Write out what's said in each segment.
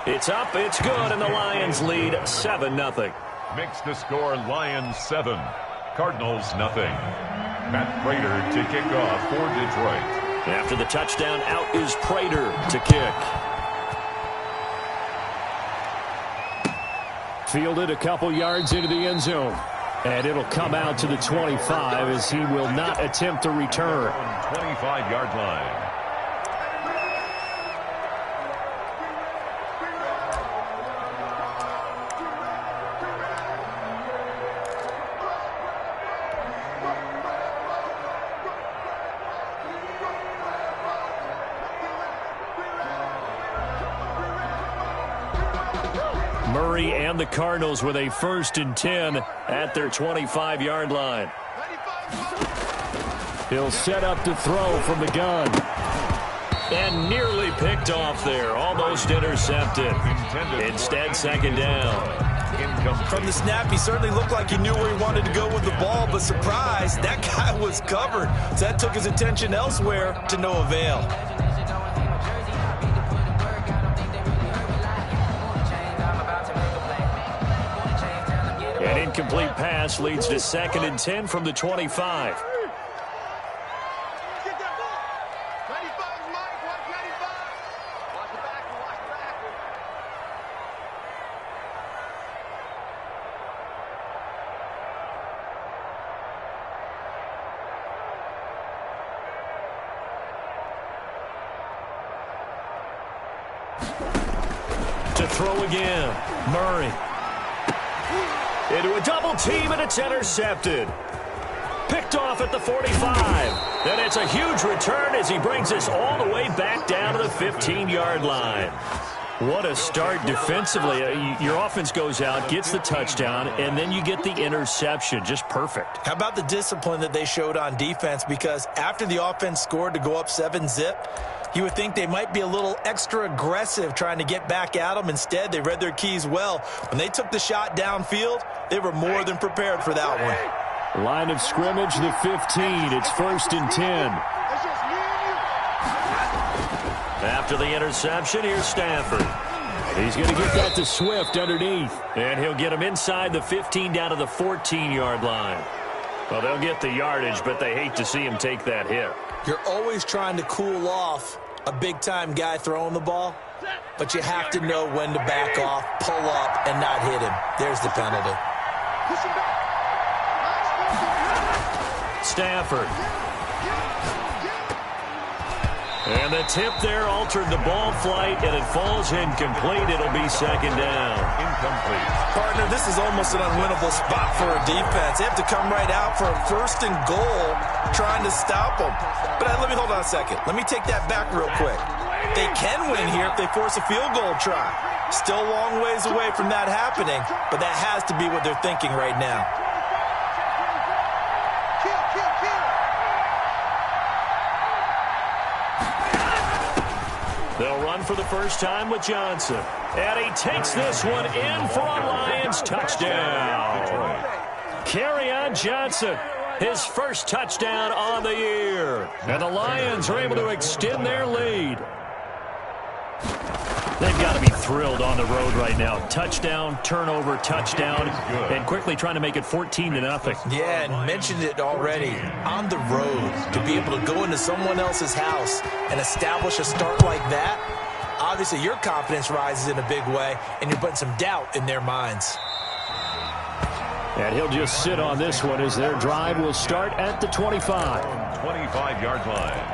It's up, it's good, and the Lions lead 7-0. Makes the score Lions 7, Cardinals nothing. Matt Prater to kick off for Detroit. After the touchdown, out is Prater to kick. Fielded a couple yards into the end zone. And it'll come out to the 25 as he will not attempt to return. 25-yard line. Murray and the Cardinals with a 1st and 10 at their 25-yard line. He'll set up to throw from the gun. And nearly picked off there. Almost intercepted. Instead, 2nd down. From the snap, he certainly looked like he knew where he wanted to go with the ball, but surprise, that guy was covered. So that took his attention elsewhere to no avail. An incomplete pass leads to 2nd and 10 from the 25. To throw again, Murray. Into a double team, and it's intercepted. Picked off at the 45. And it's a huge return as he brings us all the way back down to the 15-yard line. What a start defensively. Your offense goes out, gets the touchdown, and then you get the interception. Just perfect. How about the discipline that they showed on defense? Because after the offense scored to go up 7-zip, you would think they might be a little extra aggressive trying to get back at them. Instead, they read their keys well. When they took the shot downfield, they were more than prepared for that one. Line of scrimmage, the 15. It's 1st and 10. After the interception, here's Stafford. He's going to get that to Swift underneath. And he'll get him inside the 15 down to the 14-yard line. Well, they'll get the yardage, but they hate to see him take that hit. You're always trying to cool off a big-time guy throwing the ball, but you have to know when to back off, pull up, and not hit him. There's the penalty. Stafford. And the tip there altered the ball flight, and it falls incomplete. It'll be 2nd down. Incomplete. Partner, this is almost an unwinnable spot for a defense. They have to come right out for a 1st and goal trying to stop them. But let me hold on a second. Let me take that back real quick. They can win here if they force a field goal try. Still a long ways away from that happening, but that has to be what they're thinking right now. They'll run for the first time with Johnson. And he takes this one in for a Lions touchdown. Kerryon Johnson, his first touchdown on the year. And the Lions are able to extend their lead. They've got to be thrilled on the road right now. Touchdown, turnover, touchdown, and quickly trying to make it 14-0. Yeah, and mentioned it already. On the road, to be able to go into someone else's house and establish a start like that, obviously your confidence rises in a big way, and you're putting some doubt in their minds. And he'll just sit on this one as their drive will start at the 25. 25-yard line.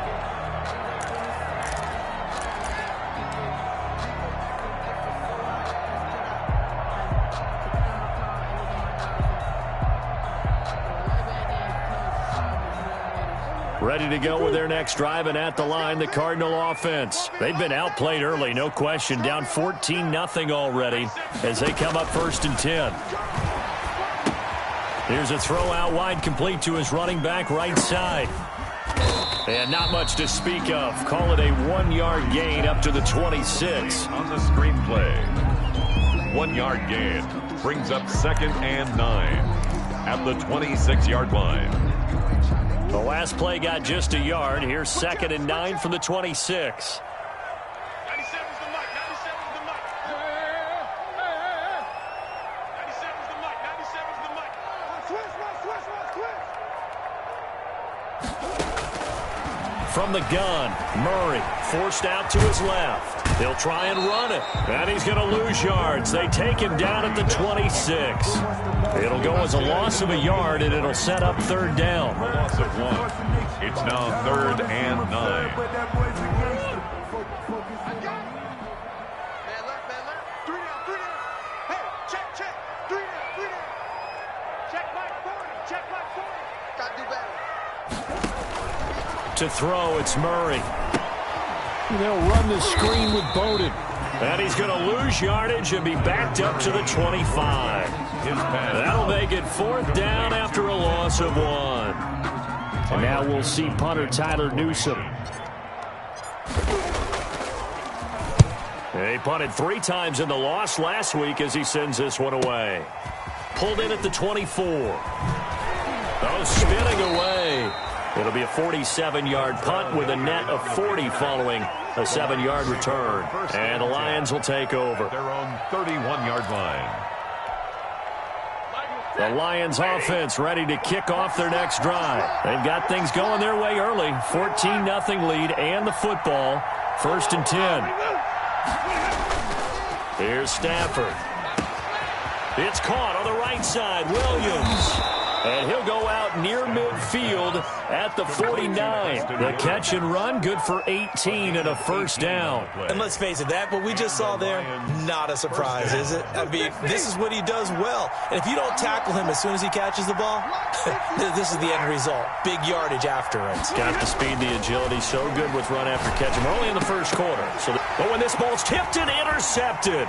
Ready to go with their next drive, and at the line, the Cardinal offense. They've been outplayed early, no question. Down 14-0 already as they come up 1st and 10. Here's a throw out wide, complete to his running back right side. And not much to speak of. Call it a 1-yard gain up to the 26. On the screenplay. 1-yard gain brings up 2nd and 9 at the 26-yard line. The last play got just a yard. Here's 2nd and 9 from the 26. from the gun. Murray forced out to his left. He'll try and run it. And he's going to lose yards. They take him down at the 26. It'll go as a loss of a yard, and it'll set up third down. A loss of 1. It's now 3rd and 9. To throw, it's Murray. They'll run the screen with Bowden. And he's going to lose yardage and be backed up to the 25. That'll make it 4th down after a loss of 1. And now we'll see punter Tyler Newsome. He punted 3 times in the loss last week as he sends this one away. Pulled in at the 24. Oh, spinning away. It'll be a 47-yard punt with a net of 40 following a 7-yard return. And the Lions will take over. Their own 31-yard line. The Lions offense ready to kick off their next drive. They've got things going their way early. 14-0 lead and the football. 1st and 10. Here's Stafford. It's caught on the right side. Williams. And he'll go out near midfield at the 49. The catch and run, good for 18 and a 1st down. And let's face it, that what we just saw there, not a surprise, is it? I mean, this is what he does well. And if you don't tackle him as soon as he catches the ball, this is the end result. Big yardage after it. Got the speed, the agility, so good with run after catch. We're only in the 1st quarter. But when this ball's tipped and intercepted,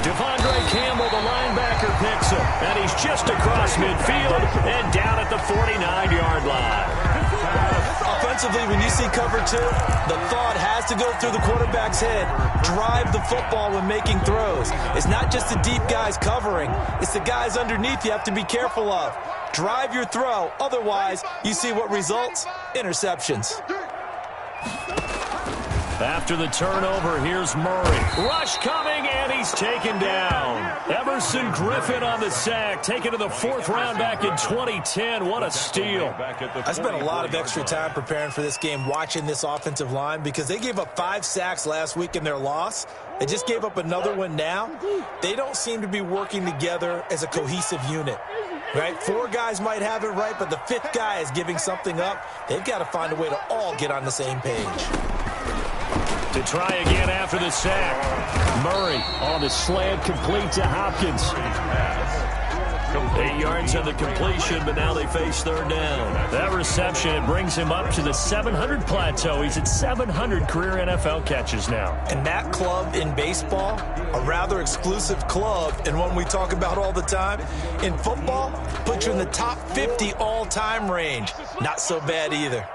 Devondre Campbell, the linebacker, picks him. And he's just across midfield and down at the 49-yard line. Offensively, when you see cover 2, the thought has to go through the quarterback's head. Drive the football when making throws. It's not just the deep guys covering. It's the guys underneath you have to be careful of. Drive your throw. Otherwise, you see what results? Interceptions. After the turnover, here's Murray. Rush coming, and he's taken down. Emerson Griffin on the sack, taken to the 4th round back in 2010. What a steal. I spent a lot of extra time preparing for this game, watching this offensive line, because they gave up 5 sacks last week in their loss. They just gave up another one now. They don't seem to be working together as a cohesive unit. Right? 4 guys might have it right, but the 5th guy is giving something up. They've got to find a way to all get on the same page. To try again after the sack. Murray on the slant, complete to Hopkins. 8 yards on the completion, but now they face 3rd down. That reception, it brings him up to the 700 plateau. He's at 700 career NFL catches now. And that club in baseball, a rather exclusive club, and one we talk about all the time. In football, puts you in the top 50 all-time range. Not so bad either.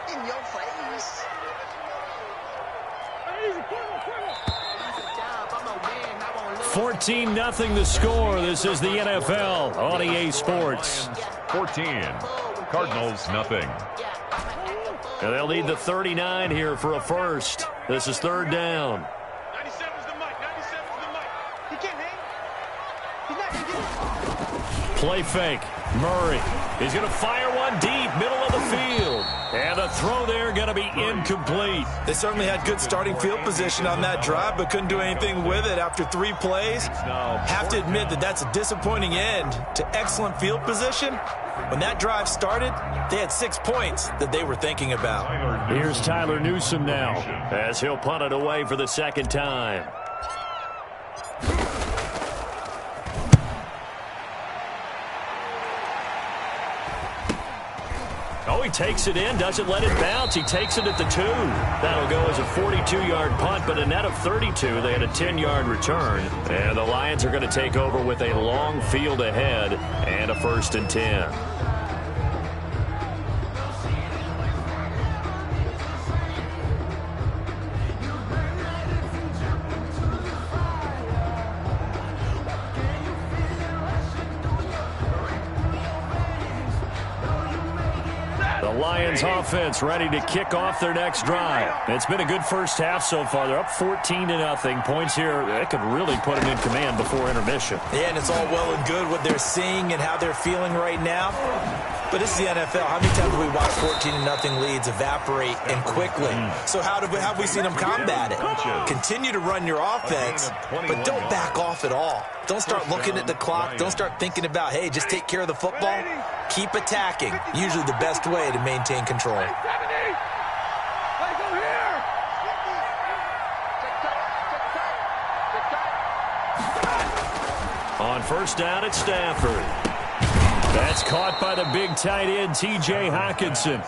In your face. 14-0 the score. This is the NFL on EA Sports. 14. Cardinals, nothing. And they'll need the 39 here for a first. This is 3rd down. 97's the mic. 97's the mic. He can't hang. He's not going to get it. Play fake. Murray. He's going to fire one deep, middle of the field. And the throw there going to be incomplete. They certainly had good starting field position on that drive, but couldn't do anything with it after 3 plays. Have to admit that that's a disappointing end to excellent field position. When that drive started, they had 6 points that they were thinking about. Here's Tyler Newsome now as he'll punt it away for the 2nd time. Oh, he takes it in, doesn't let it bounce. He takes it at the 2. That'll go as a 42-yard punt, but a net of 32. They had a 10-yard return. And the Lions are going to take over with a long field ahead and a 1st and 10. Lions offense ready to kick off their next drive. It's been a good first half so far. They're up 14-0. Points here, they could really put them in command before intermission. Yeah, and it's all well and good what they're seeing and how they're feeling right now. But this is the NFL. How many times have we watched 14-0 leads evaporate and quickly? So how have we seen them combat it? Continue to run your offense, but don't back off at all. Don't start looking at the clock. Don't start thinking about, hey, just take care of the football. Keep attacking. Usually the best way to maintain control. On first down, it's Stafford. That's caught by the big tight end, T.J. Hockenson.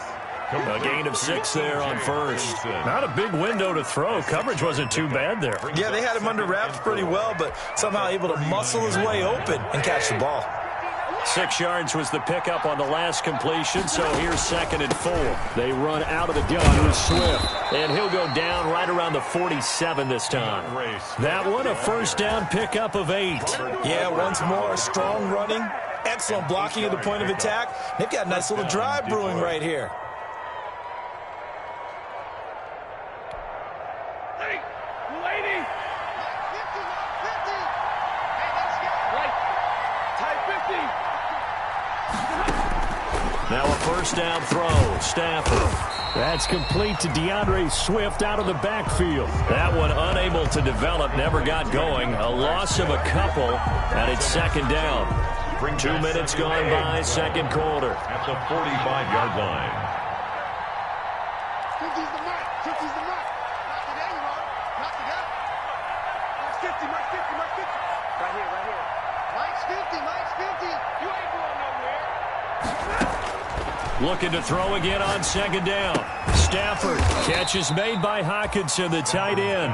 A gain of 6 there on first. Not a big window to throw. Coverage wasn't too bad there. Yeah, they had him under wraps pretty well, but somehow able to muscle his way open and catch the ball. 6 yards was the pickup on the last completion, so here's 2nd and 4. They run out of the gun with Swift, and he'll go down right around the 47 this time. That one, a first down pickup of 8. Yeah, once more, strong running, excellent blocking at the point of attack. They've got a nice little drive brewing right here. Now a first down throw, Stafford. That's complete to DeAndre Swift out of the backfield. That one unable to develop, never got going. A loss of a couple, and it's 2nd down. 2 minutes gone by, 2nd quarter. At the 45-yard line. 50's the mark. 50's the mark. Knock it down, you are. Knock it down. Mike's 50, Mike's 50, Mike's 50. Right here, right here. Mike's 50, Mike's 50. You ain't going nowhere. Looking to throw again on 2nd down. Stafford, catch is made by Hockenson, the tight end.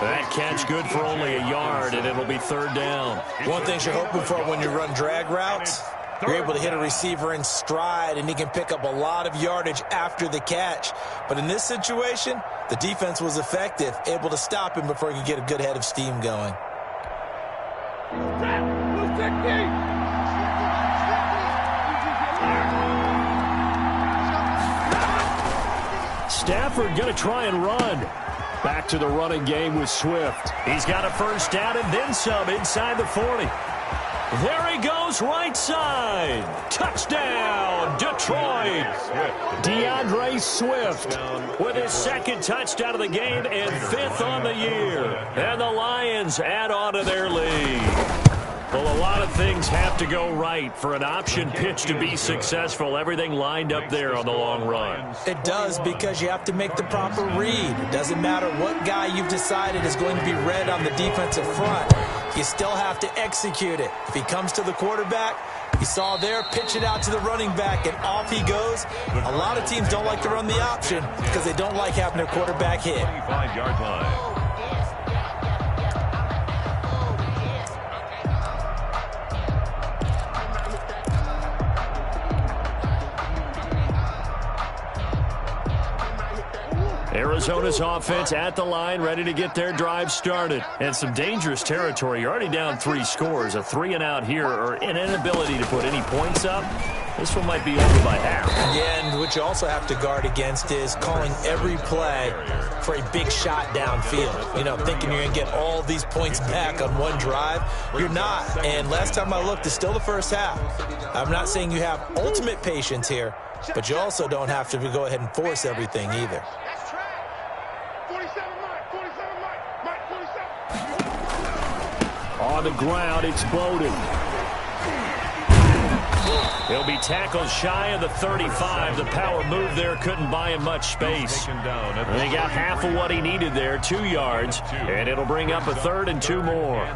That catch good for only a yard, and it'll be 3rd down. One thing you're hoping for when you run drag routes, you're able to hit a receiver in stride, and he can pick up a lot of yardage after the catch. But in this situation, the defense was effective, able to stop him before he could get a good head of steam going. Stafford going to try and run. Back to the running game with Swift. He's got a first down and then some inside the 40. There he goes, right side. Touchdown, Detroit. DeAndre Swift with his 2nd touchdown of the game and 5th on the year. And the Lions add on to their lead. Well, a lot of things have to go right for an option pitch to be successful. Everything lined up there on the long run. It does, because you have to make the proper read. It doesn't matter what guy you've decided is going to be read on the defensive front. You still have to execute it. If he comes to the quarterback, you saw there, pitch it out to the running back, and off he goes. A lot of teams don't like to run the option because they don't like having their quarterback hit. 25-yard line. Arizona's offense at the line, ready to get their drive started. And some dangerous territory. You're already down 3 scores. A 3-and-out here, or an inability to put any points up. This one might be over by half. Yeah, and what you also have to guard against is calling every play for a big shot downfield. You know, thinking you're going to get all these points back on one drive. You're not. And last time I looked, it's still the first half. I'm not saying you have ultimate patience here, but you also don't have to go ahead and force everything either. That's track. 47 Mike, 47 Mike, Mike 47. On the ground, it's Bowden. He'll be tackled shy of the 35. The power move there couldn't buy him much space. And he got half of what he needed there, 2 yards, and it'll bring up a 3rd and 2 more.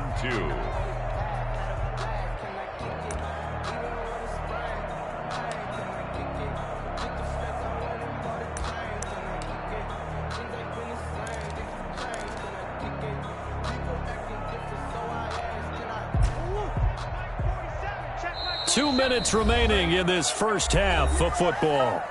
2 minutes remaining in this first half of football.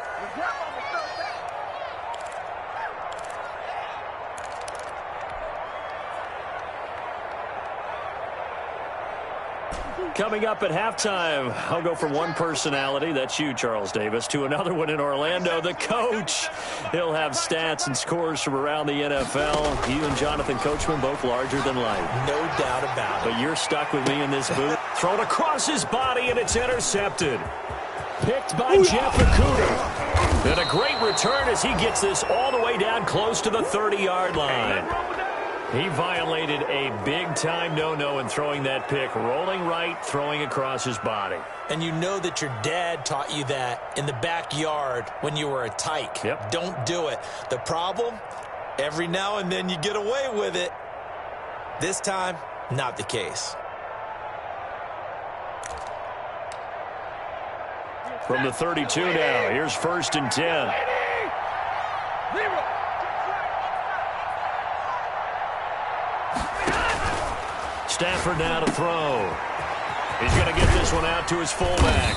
Coming up at halftime, I'll go from one personality, that's you, Charles Davis, to another one in Orlando, the coach. He'll have stats and scores from around the NFL. You and Jonathan Coachman, both larger than life. No doubt about it. But you're stuck with me in this booth. Thrown across his body, and it's intercepted. Picked by Jeff Okudah. And a great return as he gets this all the way down close to the 30-yard line. He violated a big-time no-no in throwing that pick, rolling right, throwing across his body. And you know that your dad taught you that in the backyard when you were a tyke. Yep. Don't do it. The problem, every now and then you get away with it. This time, not the case. From the 32 now, here's 1st and 10. Stafford now to throw. He's going to get this one out to his fullback.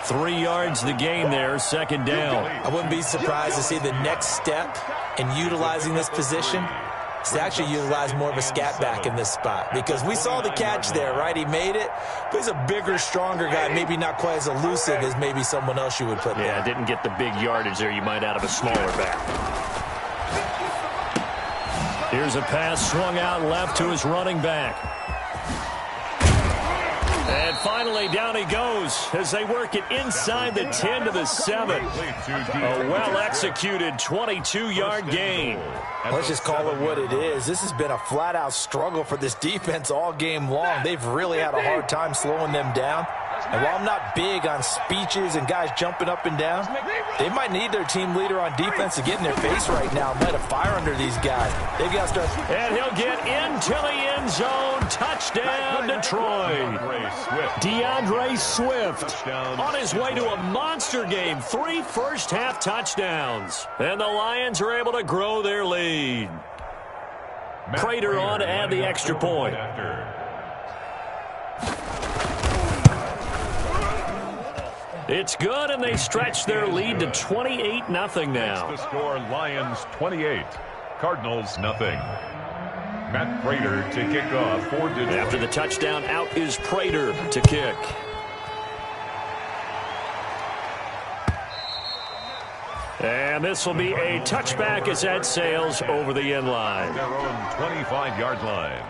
3 yards the gain there, 2nd down. I wouldn't be surprised to see the next step in utilizing this position is to actually utilize more of a scat back in this spot. Because we saw the catch there, right? He made it, but he's a bigger, stronger guy, maybe not quite as elusive as maybe someone else you would put there. Yeah, didn't get the big yardage there you might out of a smaller back. Here's a pass swung out left to his running back. And finally, down he goes as they work it inside the 10 to the 7. A well-executed 22-yard gain. Let's just call it what it is. This has been a flat-out struggle for this defense all game long. They've really had a hard time slowing them down. And while I'm not big on speeches and guys jumping up and down, they might need their team leader on defense to get in their face right now and light a fire under these guys. They've got to start. And he'll get into the end zone. Touchdown, Detroit. DeAndre Swift on his way to a monster game. 3 first-half touchdowns. And the Lions are able to grow their lead. Prater on to add the extra point. It's good, and they stretch their lead to 28-0 now. The score, Lions 28, Cardinals nothing. Matt Prater to kick off for Detroit. After the touchdown, out is Prater to kick. And this will be a touchback as that sails over the end line. Their own 25-yard line.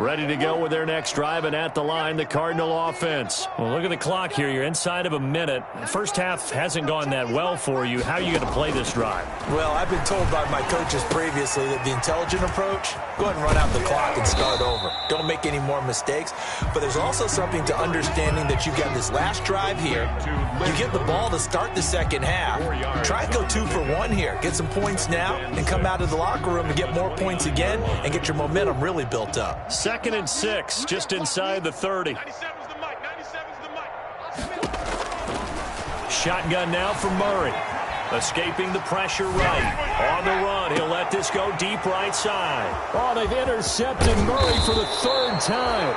Ready to go with their next drive, and at the line, the Cardinal offense. Well, look at the clock here. You're inside of a minute. First half hasn't gone that well for you. How are you going to play this drive? Well, I've been told by my coaches previously that the intelligent approach, go ahead and run out the clock and start over. Don't make any more mistakes. But there's also something to understanding that you've got this last drive here. You get the ball to start the second half. Try and go 2 for 1 here. Get some points now and come out of the locker room and get more points again and get your momentum really built up. 2nd and 6, just inside the 30. Shotgun now for Murray. Escaping the pressure right. On the run, he'll let this go deep right side. Oh, they've intercepted Murray for the 3rd time.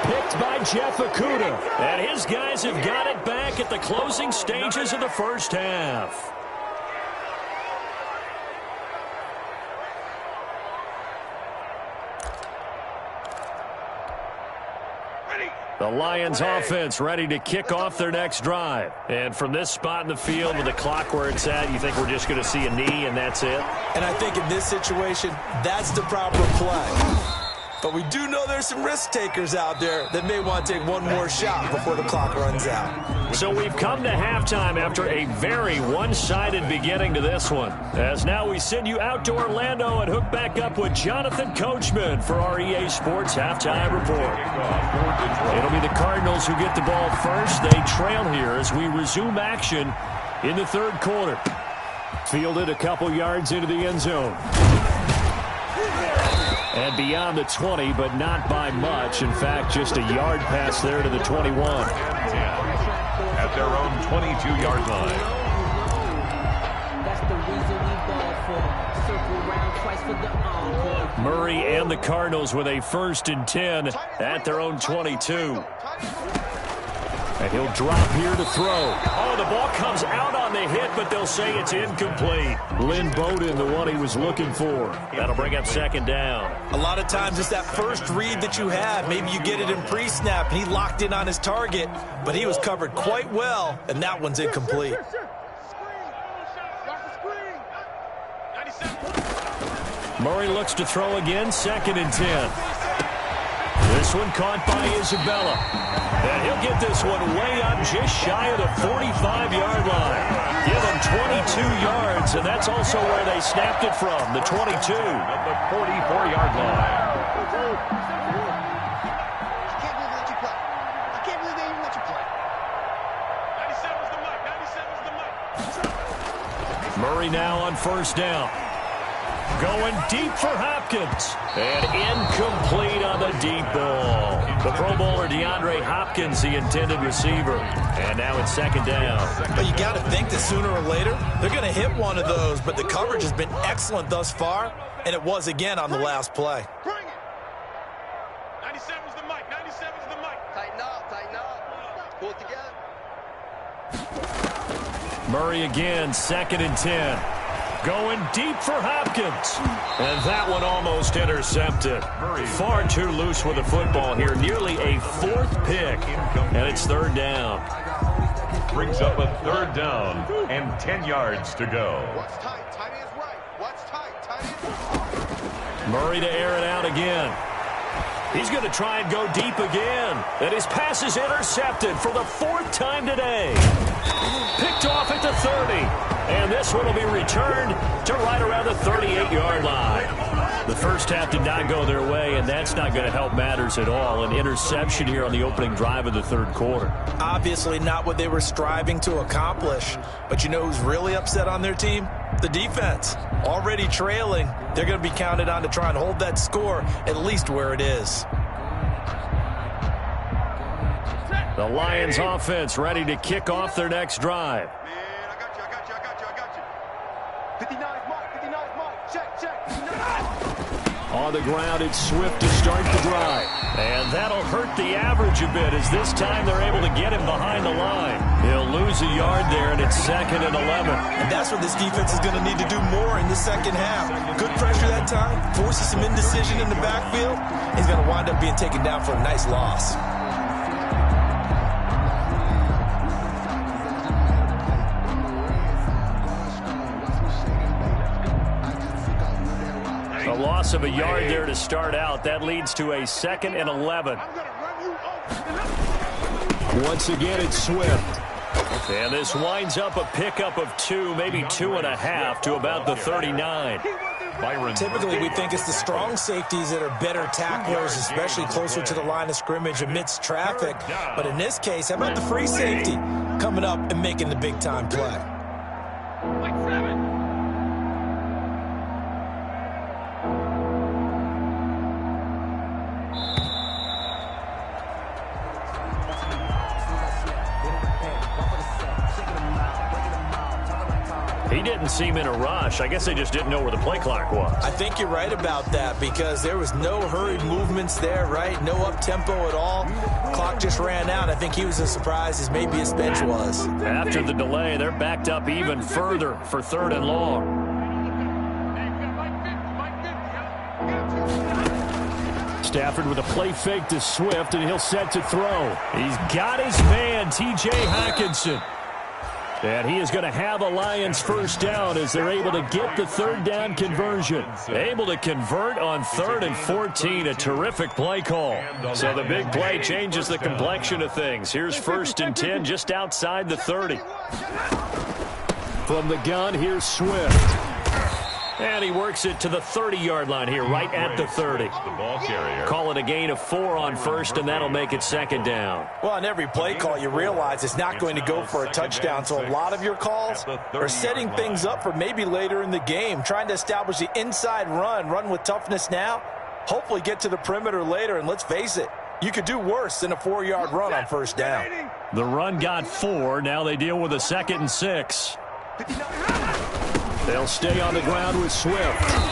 Picked by Jeff Okudah. And his guys have got it back at the closing stages of the first half. The Lions offense ready to kick off their next drive. And from this spot in the field with the clock where it's at, you think we're just going to see a knee and that's it? And I think in this situation, that's the proper play. But we do know there's some risk takers out there that may want to take one more shot before the clock runs out. So we've come to halftime after a very one-sided beginning to this one. As now we send you out to Orlando and hook back up with Jonathan Coachman for our EA Sports Halftime Report. It'll be the Cardinals who get the ball first. They trail here as we resume action in the 3rd quarter. Fielded a couple yards into the end zone. And beyond the 20, but not by much. In fact, just a yard pass there to the 21. At their own 22-yard line. That's the reason we ball for. Circle round twice for the encore. Murray and the Cardinals with a 1st and 10 at their own 22. And he'll drop here to throw. Oh, the ball comes out on the hit, but they'll say it's incomplete. Lynn Bowden, the one he was looking for. That'll bring up 2nd down. A lot of times it's that first read that you have. Maybe you get it in pre-snap, and he locked in on his target, but he was covered quite well, and that one's incomplete. Murray looks to throw again, 2nd and 10. This one caught by Isabella. And he'll get this one way up just shy of the 45-yard line. Give him 22 yards, and that's also where they snapped it from, the 22. At the 44-yard line. I can't believe they let you play. I can't believe they even let you play. 97's the mic. 97's the mic. Murray now on 1st down. Going deep for Hopkins. And incomplete on the deep ball. The Pro Bowler DeAndre Hopkins, the intended receiver. And now it's 2nd down. But you got to think that sooner or later, they're going to hit one of those. But the coverage has been excellent thus far. And it was again on the last play. Bring it. 97's the mic. 97's the mic. Tighten up. Tighten up. Pull it together. Murray again, 2nd and 10. Going deep for Hopkins. And that one almost intercepted. Far too loose with the football here. Nearly a 4th pick. And it's 3rd down. Brings up a 3rd down and 10 yards to go. What's tight? Tight end's right. What's tight? Tight end's right. Murray to air it out again. He's going to try and go deep again. And his pass is intercepted for the 4th time today. Picked off at the 30. And this one will be returned to right around the 38-yard line. The first half did not go their way, and that's not going to help matters at all. An interception here on the opening drive of the 3rd quarter. Obviously not what they were striving to accomplish. But you know who's really upset on their team? The defense. Already trailing. They're going to be counted on to try and hold that score at least where it is. The Lions offense ready to kick off their next drive. Man, I got you. 59's Mike. 59's Mike. Check. 59. On the ground, it's Swift to start the drive. And that'll hurt the average a bit as this time they're able to get him behind the line. He'll lose a yard there, and it's 2nd and 11. And that's what this defense is going to need to do more in the 2nd half. Good pressure that time, forces some indecision in the backfield. He's going to wind up being taken down for a nice loss. A loss of a yard there to start out. That leads to a 2nd and 11. Once again, it's Swift. And this winds up a pickup of 2, maybe 2.5 to about the 39. Typically, we think it's the strong safeties that are better tacklers, especially closer to the line of scrimmage amidst traffic. But in this case, how about the free safety coming up and making the big-time play? He didn't seem in a rush. I guess they just didn't know where the play clock was. I think you're right about that because there was no hurried movements there, right? No up-tempo at all. Clock just ran out. I think he was as surprised as maybe his bench was. After the delay, they're backed up even further for 3rd and long. Stafford with a play fake to Swift, and he'll set to throw. He's got his man, T.J. Hockenson. And he is going to have a Lions 1st down as they're able to get the 3rd down conversion. Able to convert on 3rd and 14. A terrific play call. So the big play changes the complexion of things. Here's 1st and 10 just outside the 30. From the gun, here's Swift. And he works it to the 30-yard line here, right at the 30. The ball carrier. Call it a gain of 4 on 1st, and that'll make it 2nd down. Well, on every play call, you realize it's not going to go for a touchdown. So a lot of your calls are setting things up for maybe later in the game, trying to establish the inside run with toughness now, hopefully get to the perimeter later. And let's face it, you could do worse than a 4-yard run on 1st down. The run got 4. Now they deal with a 2nd and 6. They'll stay on the ground with Swift.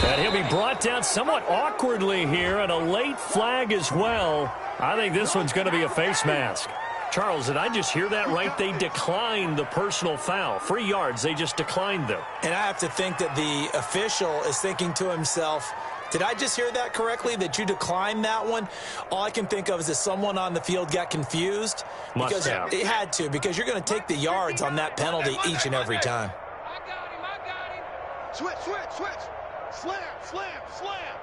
And he'll be brought down somewhat awkwardly here, and a late flag as well. I think this one's going to be a face mask. Charles, did I just hear that right? They declined the personal foul. 3 yards, they just declined them. And I have to think that the official is thinking to himself, did I just hear that correctly, that you declined that one? All I can think of is that someone on the field got confused. Must have. It had to, because you're going to take the yards on that penalty each and every time. Switch. Slam, slam, slam.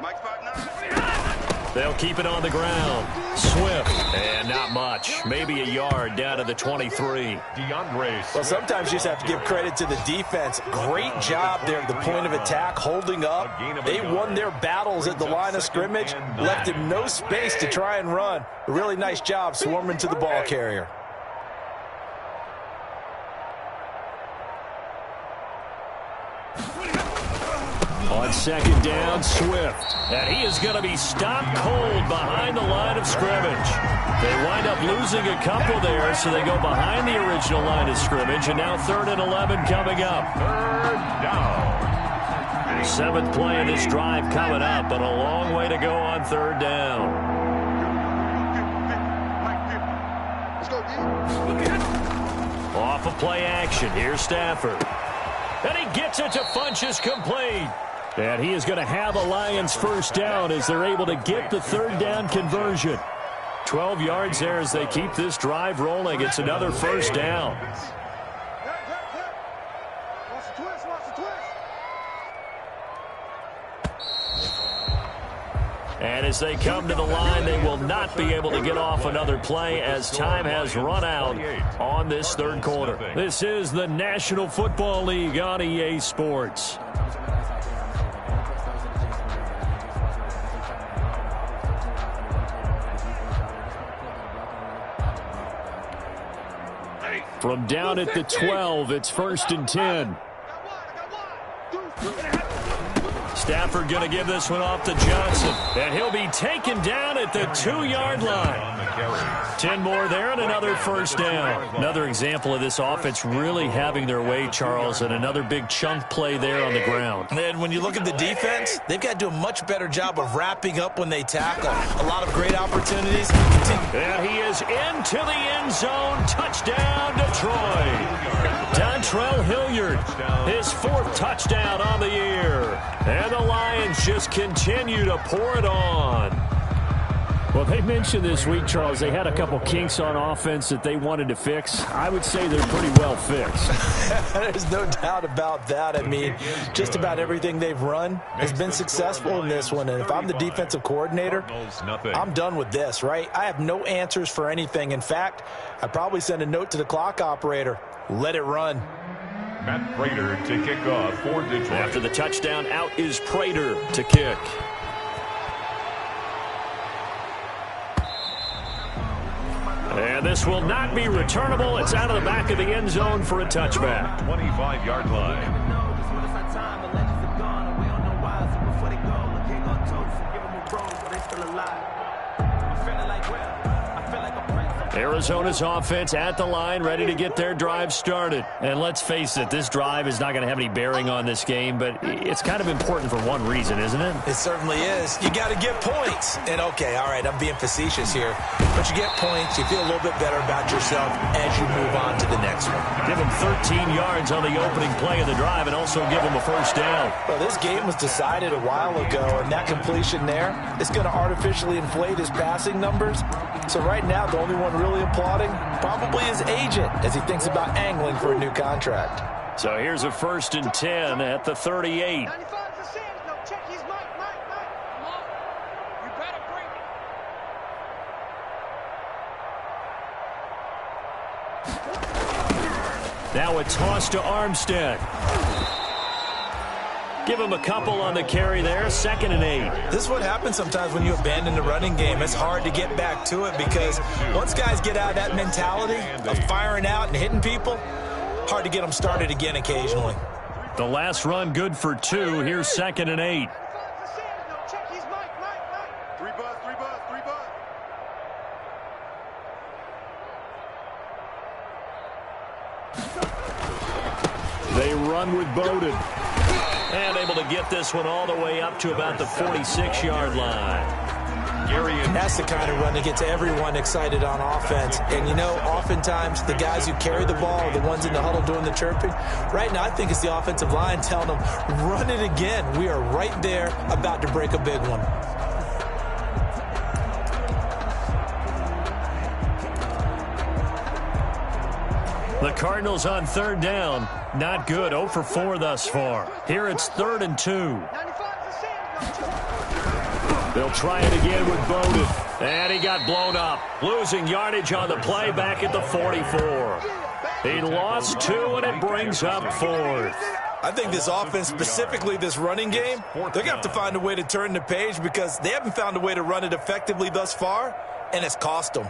Mike's 5'9". They'll keep it on the ground. Swift, and not much. Maybe a yard down to the 23. Well, sometimes you just have to give credit to the defense. Great job there at the point of attack, holding up. They won their battles at the line of scrimmage, left him no space to try and run. A really nice job swarming to the ball carrier. On second down, Swift. And he is going to be stopped cold behind the line of scrimmage. They wind up losing a couple there, so they go behind the original line of scrimmage. And now 3rd and 11 coming up. 3rd down. 7th play of this drive coming up, but a long way to go on 3rd down. Let's go, D. Off of play action. Here's Stafford. And he gets it to Funchess complete. And he is going to have a Lions first down as they're able to get the 3rd down conversion. 12 yards there as they keep this drive rolling. It's another first down. Watch the twist, watch the twist. And as they come to the line, they will not be able to get off another play as time has run out on this 3rd quarter. This is the National Football League on EA Sports. From down at the 12, it's 1st and 10. Stafford going to give this one off to Johnson. And he'll be taken down at the 2-yard line. 10 more there and another first down. Another example of this offense really having their way, Charles, and another big chunk play there on the ground. And when you look at the defense, they've got to do a much better job of wrapping up when they tackle. A lot of great opportunities. And he is into the end zone. Touchdown, Detroit. Dontrell Hilliard, his 4th touchdown on the year. And the Lions just continue to pour it on. Well, they mentioned this week, Charles, they had a couple kinks on offense that they wanted to fix. I would say they're pretty well fixed. There's no doubt about that. I mean, just about everything they've run has been successful in this one. And if I'm the defensive coordinator, I'm done with this, right? I have no answers for anything. In fact, I'd probably send a note to the clock operator. Let it run. Matt Prater to kick off for Detroit. After the touchdown, out is Prater to kick. And this will not be returnable. It's out of the back of the end zone for a touchback. 25-yard line. Arizona's offense at the line, ready to get their drive started. And let's face it, this drive is not going to have any bearing on this game, but it's kind of important for one reason, isn't it? It certainly is. You got to get points. And, okay, all right, I'm being facetious here. But you get points, you feel a little bit better about yourself as you move on to the next one. Give them 13 yards on the opening play of the drive and also give them a first down. Well, this game was decided a while ago, and that completion there is going to artificially inflate his passing numbers. So right now, the only one really applauding probably his agent as he thinks about angling for a new contract. So here's a 1st and 10 at the 38. 95 to Sanders. No, check his mic. Come on. You better bring it. Now a toss to Armstead. Give him a couple on the carry there. 2nd and 8. This is what happens sometimes when you abandon the running game. It's hard to get back to it because once guys get out of that mentality of firing out and hitting people, hard to get them started again occasionally. The last run good for 2. Here's 2nd and 8. 95 to Sanders. No, check his mic. 3 buzz. They run with Bowden. And able to get this one all the way up to about the 46-yard line. And that's the kind of run that gets everyone excited on offense. And, you know, oftentimes the guys who carry the ball are the ones in the huddle doing the chirping. Right now, I think it's the offensive line telling them, run it again. We are right there about to break a big one. The Cardinals on third down. Not good. 0 for 4 thus far. Here it's 3rd and 2. They'll try it again with Bowden. And he got blown up. Losing yardage on the play back at the 44. He lost 2, and it brings up 4th. I think this offense, specifically this running game, they're going to have to find a way to turn the page because they haven't found a way to run it effectively thus far, and it's cost them.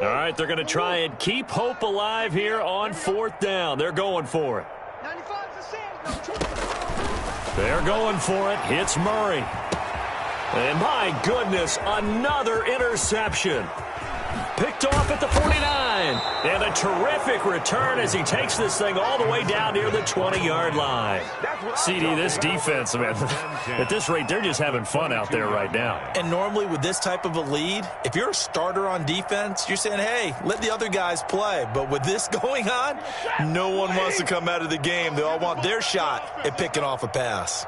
All right, they're going to try and keep hope alive here on 4th down. They're going for it. They're going for it. Hits Murray. And my goodness, another interception. Picked off at the 49. And a terrific return as he takes this thing all the way down near the 20-yard line. CD, this defense, man, at this rate, they're just having fun out there right now. And normally with this type of a lead, if you're a starter on defense, you're saying, hey, let the other guys play. But with this going on, no one wants to come out of the game. They all want their shot at picking off a pass.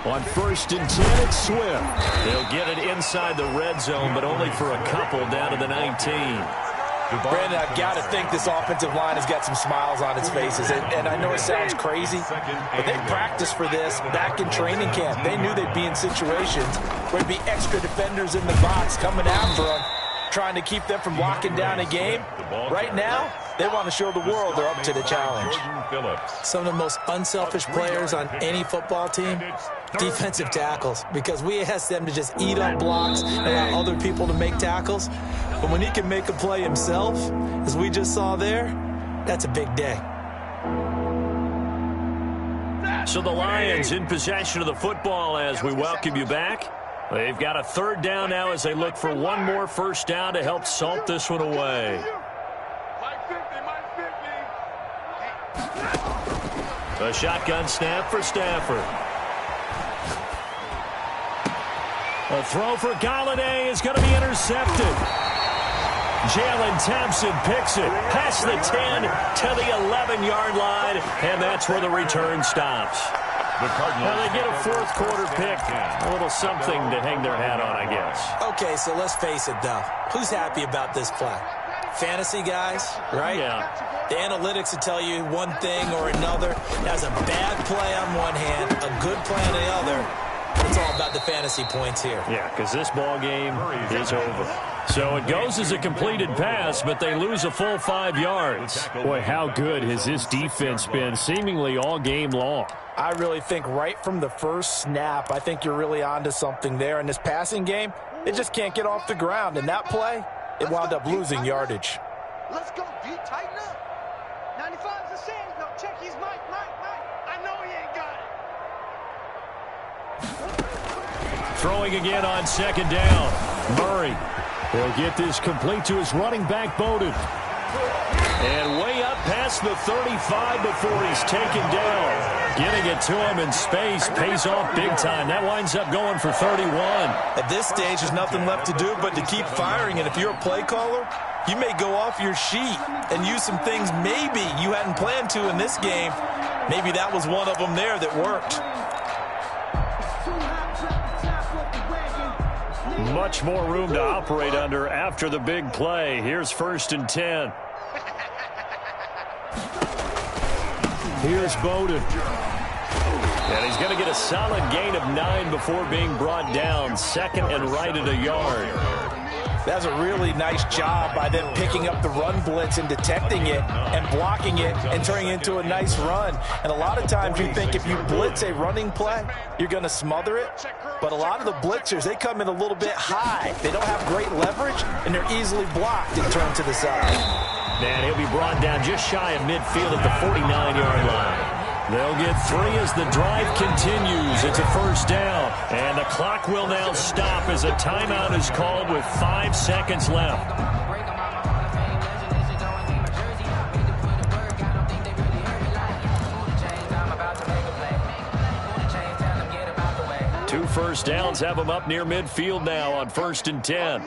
On 1st and 10, it's Swift. They'll get it inside the red zone, but only for a couple down to the 19. Brandon, I've got to think this offensive line has got some smiles on its faces. And I know it sounds crazy, but they practiced for this back in training camp. They knew they'd be in situations where there'd be extra defenders in the box coming after them, trying to keep them from locking down a game. Right now, they want to show the world they're up to the challenge. Some of the most unselfish players on any football team, defensive tackles, because we ask them to just eat up blocks and allow other people to make tackles. But when he can make a play himself, as we just saw there, that's a big day. So the Lions in possession of the football as we welcome you back. They've got a 3rd down now as they look for one more 1st down to help salt this one away. A shotgun snap for Stafford. A throw for Galladay is going to be intercepted. Jalen Thompson picks it past the 10 to the 11-yard line, and that's where the return stops. Now they get a 4th quarter pick, a little something to hang their hat on, I guess. Okay, so let's face it, though. Who's happy about this play? Fantasy guys, right? Yeah. The analytics will tell you one thing or another. Has a bad play on one hand, a good play on the other. It's all about the fantasy points here. Yeah, because this ball game is over. So it goes as a completed pass, but they lose a full 5 yards. Boy, how good has this defense been seemingly all game long? I really think right from the first snap, I think you're really onto something there. In this passing game, it just can't get off the ground. And that play, it wound up losing yardage. Let's go, D. Tighten up. 95's the same. No, check his mic. I know he ain't got it. Throwing again on 2nd down. Murray. He'll get this complete to his running back, Bowden. And way up past the 35 before he's taken down. Getting it to him in space pays off big time. That winds up going for 31. At this stage, there's nothing left to do but to keep firing. And if you're a play caller, you may go off your sheet and use some things maybe you hadn't planned to in this game. Maybe that was one of them there that worked. Much more room to operate under after the big play. Here's 1st and 10. Here's Bowden. And he's going to get a solid gain of 9 before being brought down. 2nd and right at a yard. That's a really nice job by them picking up the run blitz and detecting it and blocking it and turning it into a nice run. And a lot of times you think if you blitz a running play, you're going to smother it. But a lot of the blitzers, they come in a little bit high. They don't have great leverage, and they're easily blocked and turned to the side. Man, he'll be brought down just shy of midfield at the 49-yard line. They'll get 3 as the drive continues. It's a 1st down. And the clock will now stop as a timeout is called with 5 seconds left. 2 1st downs have them up near midfield now on 1st and 10.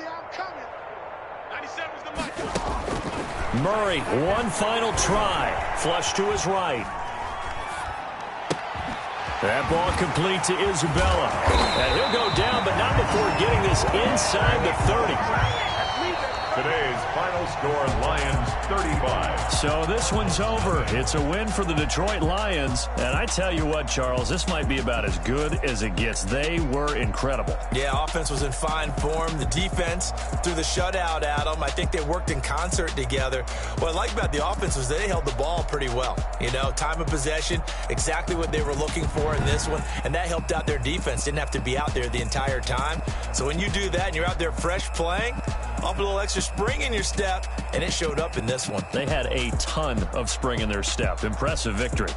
Murray, one final try. Flush to his right. That ball complete to Isabella. And he'll go down, but not before getting this inside the 30. Today's final score, Lions 35. So this one's over. It's a win for the Detroit Lions. And I tell you what, Charles, this might be about as good as it gets. They were incredible. Yeah, offense was in fine form. The defense threw the shutout at them. I think they worked in concert together. What I like about the offense was they held the ball pretty well. You know, time of possession, exactly what they were looking for in this one. And that helped out their defense. Didn't have to be out there the entire time. So when you do that and you're out there fresh playing, up a little extra spring in your step, and it showed up in this one. They had a ton of spring in their step. Impressive victory.